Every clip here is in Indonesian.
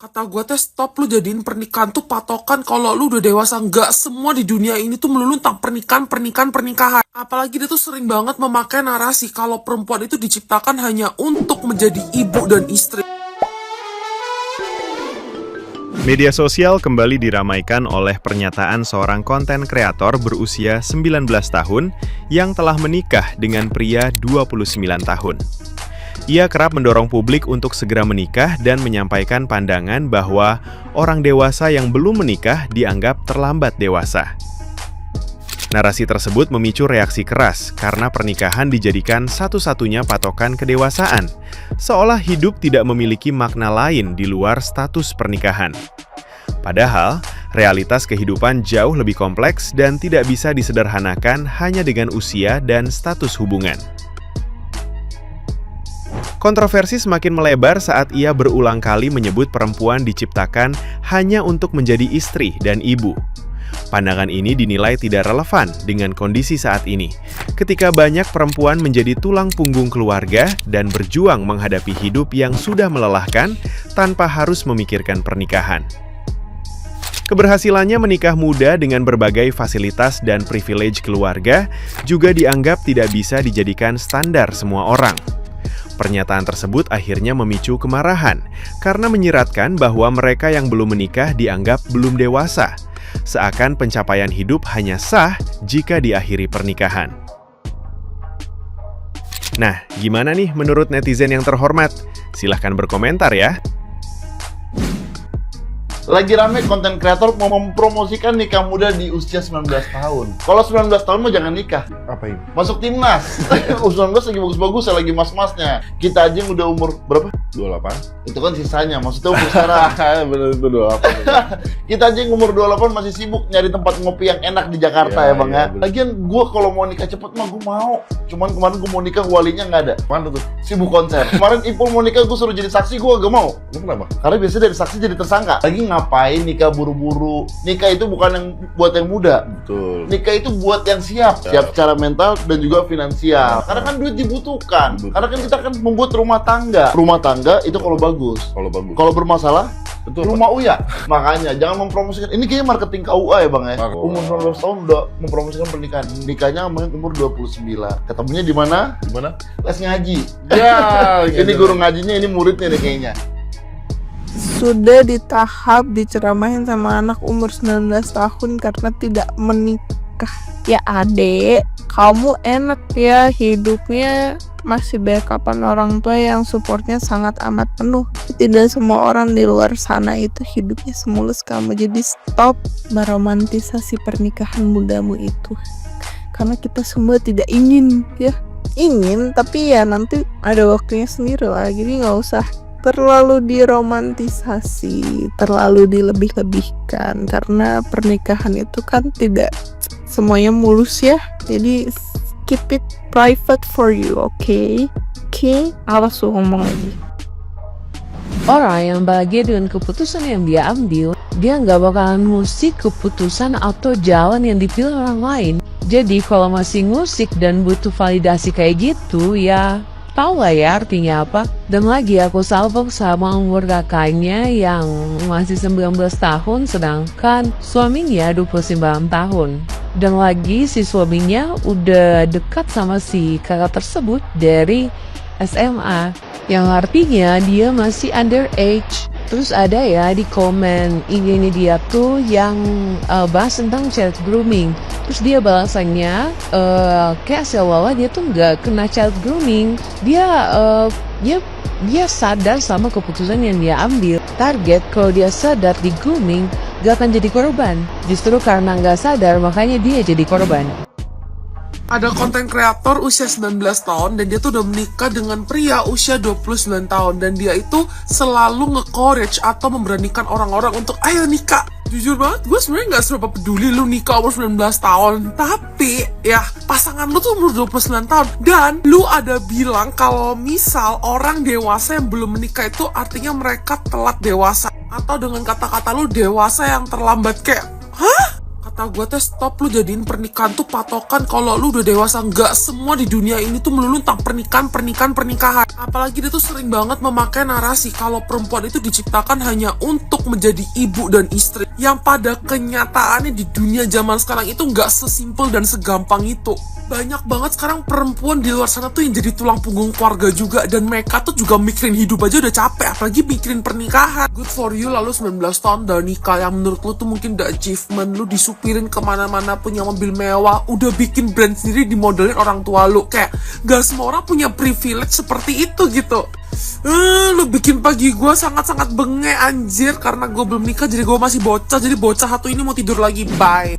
Kata gue teh stop, lu jadiin pernikahan tuh patokan kalau lu udah dewasa. Nggak semua di dunia ini tuh melulu tentang pernikahan. Apalagi dia tuh sering banget memakai narasi kalau perempuan itu diciptakan hanya untuk menjadi ibu dan istri. Media sosial kembali diramaikan oleh pernyataan seorang konten kreator berusia 19 tahun yang telah menikah dengan pria 29 tahun. Ia kerap mendorong publik untuk segera menikah dan menyampaikan pandangan bahwa orang dewasa yang belum menikah dianggap terlambat dewasa. Narasi tersebut memicu reaksi keras karena pernikahan dijadikan satu-satunya patokan kedewasaan, seolah hidup tidak memiliki makna lain di luar status pernikahan. Padahal, realitas kehidupan jauh lebih kompleks dan tidak bisa disederhanakan hanya dengan usia dan status hubungan. Kontroversi semakin melebar saat ia berulang kali menyebut perempuan diciptakan hanya untuk menjadi istri dan ibu. Pandangan ini dinilai tidak relevan dengan kondisi saat ini, ketika banyak perempuan menjadi tulang punggung keluarga dan berjuang menghadapi hidup yang sudah melelahkan tanpa harus memikirkan pernikahan. Keberhasilannya menikah muda dengan berbagai fasilitas dan privilege keluarga juga dianggap tidak bisa dijadikan standar semua orang. Pernyataan tersebut akhirnya memicu kemarahan karena menyiratkan bahwa mereka yang belum menikah dianggap belum dewasa, seakan pencapaian hidup hanya sah jika diakhiri pernikahan. Nah, gimana nih menurut netizen yang terhormat? Silahkan berkomentar ya. Lagi rame konten kreator mau mempromosikan nikah muda di usia 19 tahun. Kalau 19 tahun mah jangan nikah. Apa ini? Masuk timnas. U19 lagi bagus-bagus, lagi mas-masnya. Kita aja yang udah umur berapa? 28. Itu kan sisanya, maksudnya umur sekarang. Bener itu 28. Kita aja yang umur 28 masih sibuk nyari tempat ngopi yang enak di Jakarta ya Bang ya. Lagian gua kalau mau nikah cepet mah gua mau. Cuman kemarin gua mau nikah walinya nggak ada. Mana tuh? Sibuk konser. Kemarin Ipul mau nikah gua suruh jadi saksi, gua gak mau. Lu kenapa? Karena biasanya dari saksi jadi tersangka. Lagi ngapain nikah buru-buru? Nikah itu bukan yang buat yang muda. Betul. Nikah itu buat yang siap. Siap secara mental dan juga finansial. Karena kan duit dibutuhkan. Karena kan kita kan membuat rumah tangga. Rumah tangga itu kalau bagus. Kalau bagus. Kalau bermasalah, Betul, rumah Uya. Makanya jangan mempromosikan. Ini kayaknya marketing KUA ya Bang ya. Umur 19 tahun udah mempromosikan pernikahan. Nikahnya sama umur 29. Ketemunya di mana? Di mana? Les ngaji. Ya, Ini guru ngajinya, ini muridnya nih kayaknya. Sudah di tahap diceramahin sama anak umur 19 tahun karena tidak menikah. Ya adek, kamu enak ya hidupnya, masih backupan orang tua yang supportnya sangat amat penuh. Tidak semua orang di luar sana itu hidupnya semulus kamu. Jadi stop meromantisasi pernikahan mudamu itu, karena kita semua tidak ingin ya. Ingin, tapi ya nanti ada waktunya sendiri lah. Jadi gak usah terlalu diromantisasi, terlalu dilebih-lebihkan, karena pernikahan itu kan tidak semuanya mulus ya. Jadi keep it private for you, okay? Awas lu ngomong lagi. Orang yang bahagia dengan keputusan yang dia ambil, dia nggak bakalan ngusik keputusan atau jalan yang dipilih orang lain. Jadi kalau masih ngusik dan butuh validasi kayak gitu, ya tau lah ya artinya apa. Dan lagi aku salvok sama umur kakaknya yang masih 19 tahun sedangkan suaminya 29 tahun. Dan lagi si suaminya udah dekat sama si kakak tersebut dari SMA, yang artinya dia masih underage. Terus ada ya di komen ini dia tuh yang bahas tentang child grooming. Terus dia balasannya kayak seolah-olah dia tuh nggak kena child grooming. Dia sadar sama keputusan yang dia ambil. Target kalau dia sadar di grooming gak akan jadi korban. Justru karena nggak sadar makanya dia jadi korban. Ada konten kreator usia 19 tahun dan dia tuh udah menikah dengan pria usia 29 tahun. Dan dia itu selalu nge-courage atau memberanikan orang-orang untuk ayo nikah. Jujur banget, gue sebenarnya gak seberapa peduli lu nikah umur 19 tahun. Tapi ya pasangan lu tuh umur 29 tahun. Dan lu ada bilang kalau misal orang dewasa yang belum menikah itu artinya mereka telat dewasa. Atau dengan kata-kata lu dewasa yang terlambat. Kayak, hah? kata gue teh stop lu jadiin pernikahan tuh patokan kalau lu udah dewasa. Nggak semua di dunia ini tuh melulu tentang pernikahan. Apalagi dia tuh sering banget memakai narasi kalau perempuan itu diciptakan hanya untuk menjadi ibu dan istri, yang pada kenyataannya di dunia zaman sekarang itu nggak sesimpel dan segampang itu. Banyak banget sekarang perempuan di luar sana tuh yang jadi tulang punggung keluarga juga, dan mereka tuh juga mikirin hidup aja udah capek, apalagi mikirin pernikahan. Good for you lalu 19 tahun udah nikah, yang menurut lu tuh mungkin udah achievement, lu disupirin kemana-mana, punya mobil mewah, udah bikin brand sendiri, dimodelin orang tua lu. Kayak gak semua orang punya privilege seperti itu gitu. Lu bikin pagi gue sangat-sangat benge anjir, karena gue belum nikah jadi gue masih bocah, jadi bocah satu ini mau tidur lagi, bye.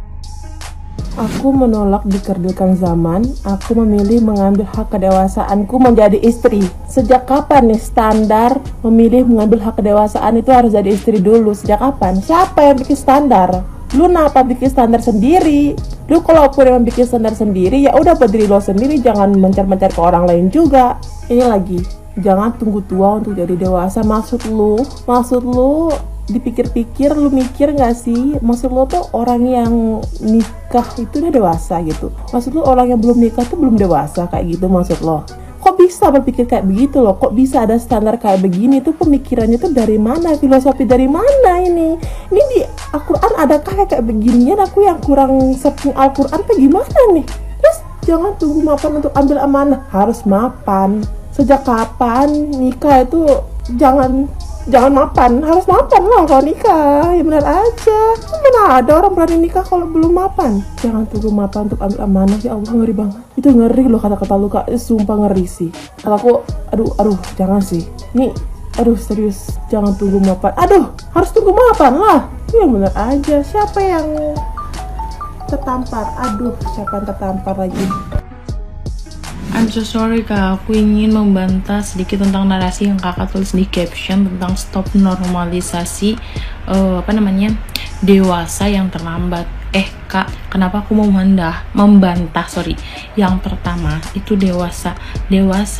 Aku menolak dikerdilkan zaman, aku memilih mengambil hak kedewasaanku menjadi istri. Sejak kapan nih standar memilih mengambil hak kedewasaan itu harus jadi istri dulu? Sejak kapan? Siapa yang bikin standar? Lu kenapa bikin standar sendiri? Lu kalaupun yang bikin standar sendiri, ya udah buat diri lo sendiri, jangan mencar-mencar ke orang lain juga. Ini lagi, jangan tunggu tua untuk jadi dewasa. Maksud lu dipikir-pikir, lu mikir gak sih? Maksud lo tuh orang yang nikah itu udah dewasa gitu? Maksud lo orang yang belum nikah tuh belum dewasa kayak gitu maksud lo? Kok bisa berpikir kayak begitu loh? Kok bisa ada standar kayak begini? Tuh pemikirannya tuh dari mana? Filosofi dari mana ini? Ini di Al-Quran adakah kayak beginian? Aku yang kurang searching Al-Quran tuh gimana nih? Terus jangan tunggu mapan untuk ambil amanah, harus mapan. Sejak kapan nikah itu jangan mapan, harus mapan lah kalau nikah, ya benar aja. Mana ada orang berani nikah kalau belum mapan? Jangan tunggu mapan untuk ambil amanah, ya Allah ngeri banget. Itu ngeri loh kata-kata lu Kak, sumpah ngeri sih. Kalau aku, aduh, jangan sih. Nih, serius, jangan tunggu mapan. Harus tunggu mapan lah. Ya benar aja, siapa yang tertampar? Siapa yang tertampar lagi? I'm so sorry Kak, aku ingin membantah sedikit tentang narasi yang kakak tulis di caption tentang stop normalisasi dewasa yang terlambat. Kak, kenapa aku mau membantah? Yang pertama, itu dewasa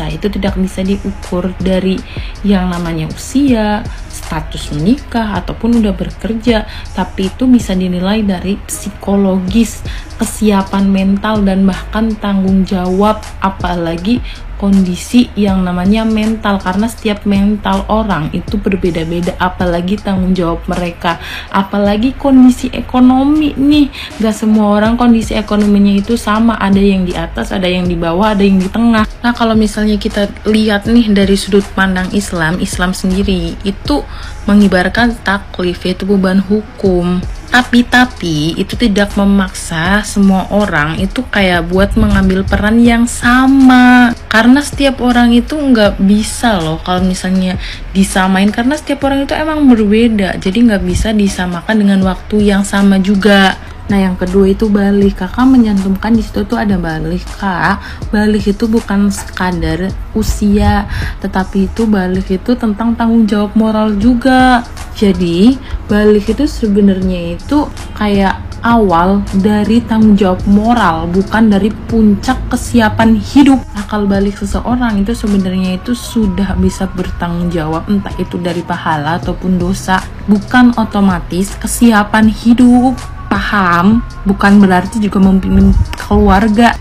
itu tidak bisa diukur dari yang namanya usia, status menikah, ataupun udah bekerja, tapi itu bisa dinilai dari psikologis, kesiapan mental, dan bahkan tanggung jawab, apalagi kondisi yang namanya mental, karena setiap mental orang itu berbeda-beda, apalagi tanggung jawab mereka, apalagi kondisi ekonomi nih. Gak semua orang kondisi ekonominya itu sama, ada yang di atas, ada yang di bawah, ada yang di tengah. Nah kalau misalnya kita lihat nih dari sudut pandang Islam sendiri itu mengibarkan taklif, yaitu beban hukum. Tapi itu tidak memaksa semua orang itu kayak buat mengambil peran yang sama, karena setiap orang itu nggak bisa loh kalau misalnya disamain, karena setiap orang itu emang berbeda, jadi nggak bisa disamakan dengan waktu yang sama juga. Nah yang kedua itu balik, kakak menyantumkan di situ tuh ada balik. Kak, balik itu bukan sekadar usia, tetapi itu balik itu tentang tanggung jawab moral juga. Jadi balik itu sebenarnya itu kayak awal dari tanggung jawab moral, bukan dari puncak kesiapan hidup. Akal balik seseorang itu sebenarnya itu sudah bisa bertanggung jawab, entah itu dari pahala ataupun dosa, bukan otomatis kesiapan hidup. Paham? Bukan berarti juga memimpin keluarga.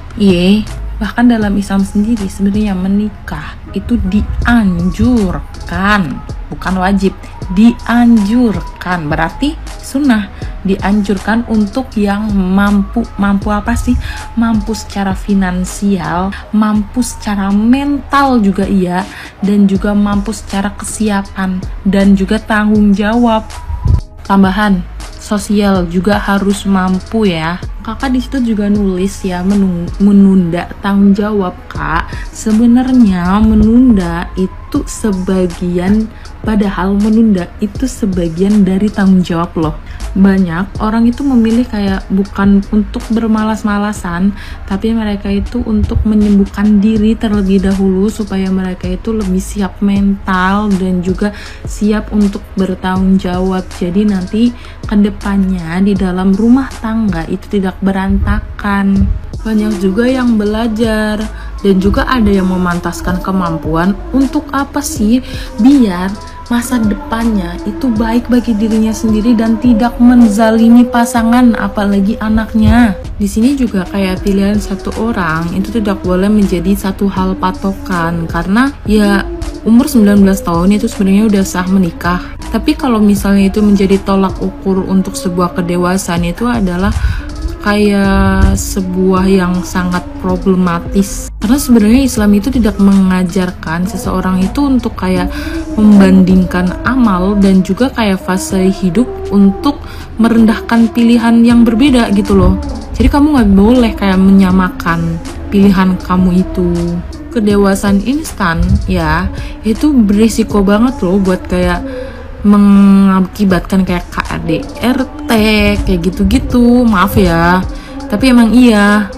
Bahkan dalam Islam sendiri sebenarnya menikah itu dianjurkan, bukan wajib, dianjurkan. Berarti sunnah, dianjurkan untuk yang mampu apa sih? Mampu secara finansial, mampu secara mental juga iya, dan juga mampu secara kesiapan dan juga tanggung jawab. Tambahan, sosial juga harus mampu ya. Kakak di situ juga nulis ya, menunda tanggung jawab. Kak, sebenarnya menunda itu sebagian, padahal menunda itu sebagian dari tanggung jawab loh. Banyak orang itu memilih kayak bukan untuk bermalas-malasan, tapi mereka itu untuk menyembuhkan diri terlebih dahulu supaya mereka itu lebih siap mental dan juga siap untuk bertanggung jawab. Jadi nanti kedepannya di dalam rumah tangga itu tidak berantakan. Banyak juga yang belajar dan juga ada yang memantaskan kemampuan untuk apa sih? Biar masa depannya itu baik bagi dirinya sendiri dan tidak menzalimi pasangan apalagi anaknya. Di sini juga kayak pilihan satu orang itu tidak boleh menjadi satu hal patokan, karena ya umur 19 tahun itu sebenarnya udah sah menikah. Tapi kalau misalnya itu menjadi tolak ukur untuk sebuah kedewasaan, itu adalah kayak sebuah yang sangat problematis, karena sebenarnya Islam itu tidak mengajarkan seseorang itu untuk kayak membandingkan amal dan juga kayak fase hidup untuk merendahkan pilihan yang berbeda gitu loh. Jadi kamu nggak boleh kayak menyamakan pilihan kamu itu. Kedewasaan instan ya itu berisiko banget loh buat kayak mengakibatkan kayak KDRT kayak gitu-gitu. Maaf ya, tapi emang iya